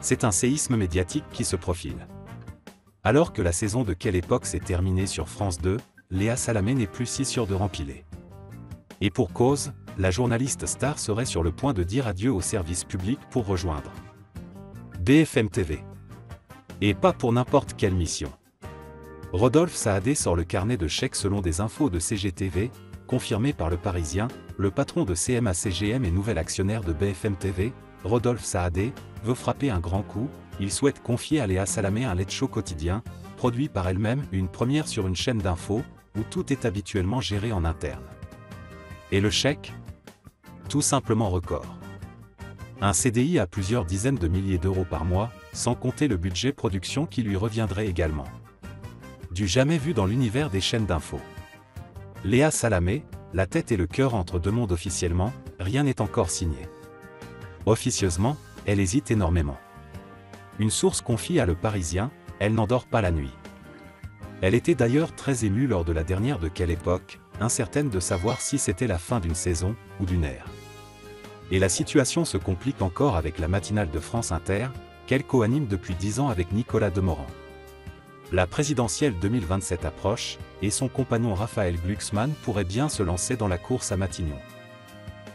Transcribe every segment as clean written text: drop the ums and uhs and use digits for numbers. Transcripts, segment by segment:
c'est un séisme médiatique qui se profile. Alors que la saison de Quelle époque s'est terminée sur France 2, Léa Salamé n'est plus si sûre de rempiler. Et pour cause, la journaliste star serait sur le point de dire adieu au service public pour rejoindre BFM TV. Et pas pour n'importe quelle mission. Rodolphe Saadé sort le carnet de chèques selon des infos de CGTV, confirmées par Le Parisien. Le patron de CMA-CGM et nouvel actionnaire de BFM TV, Rodolphe Saadé, veut frapper un grand coup. Il souhaite confier à Léa Salamé un late show quotidien, produit par elle-même, une première sur une chaîne d'infos, où tout est habituellement géré en interne. Et le chèque? Tout simplement record. Un CDI à plusieurs dizaines de milliers d'euros par mois, sans compter le budget production qui lui reviendrait également. Du jamais vu dans l'univers des chaînes d'infos. Léa Salamé, la tête et le cœur entre deux mondes officiellement, rien n'est encore signé. Officieusement, elle hésite énormément. Une source confie à Le Parisien, elle n'endort pas la nuit. Elle était d'ailleurs très émue lors de la dernière de Quelle époque, incertaine de savoir si c'était la fin d'une saison, ou d'une ère. Et la situation se complique encore avec la matinale de France Inter, qu'elle co-anime depuis 10 ans avec Nicolas Demorand. La présidentielle 2027 approche, et son compagnon Raphaël Glucksmann pourrait bien se lancer dans la course à Matignon.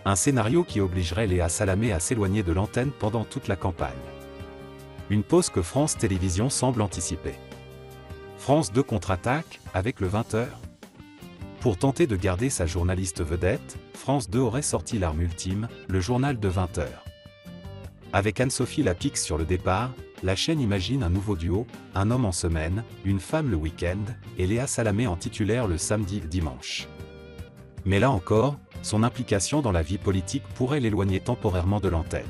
Un scénario qui obligerait Léa Salamé à s'éloigner de l'antenne pendant toute la campagne. Une pause que France Télévisions semble anticiper. France 2 contre-attaque, avec le 20h. Pour tenter de garder sa journaliste vedette, France 2 aurait sorti l'arme ultime, le journal de 20h. Avec Anne-Sophie Lapix sur le départ, la chaîne imagine un nouveau duo, un homme en semaine, une femme le week-end, et Léa Salamé en titulaire le samedi et dimanche. Mais là encore, son implication dans la vie politique pourrait l'éloigner temporairement de l'antenne.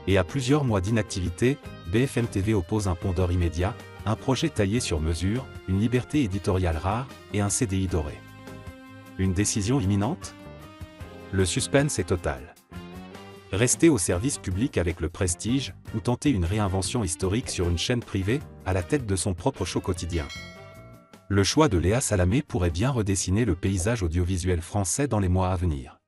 Et à plusieurs mois d'inactivité, BFM TV oppose un pondeur immédiat, un projet taillé sur mesure, une liberté éditoriale rare, et un CDI doré. Une décision imminente? Le suspense est total. Rester au service public avec le prestige, ou tenter une réinvention historique sur une chaîne privée, à la tête de son propre show quotidien. Le choix de Léa Salamé pourrait bien redessiner le paysage audiovisuel français dans les mois à venir.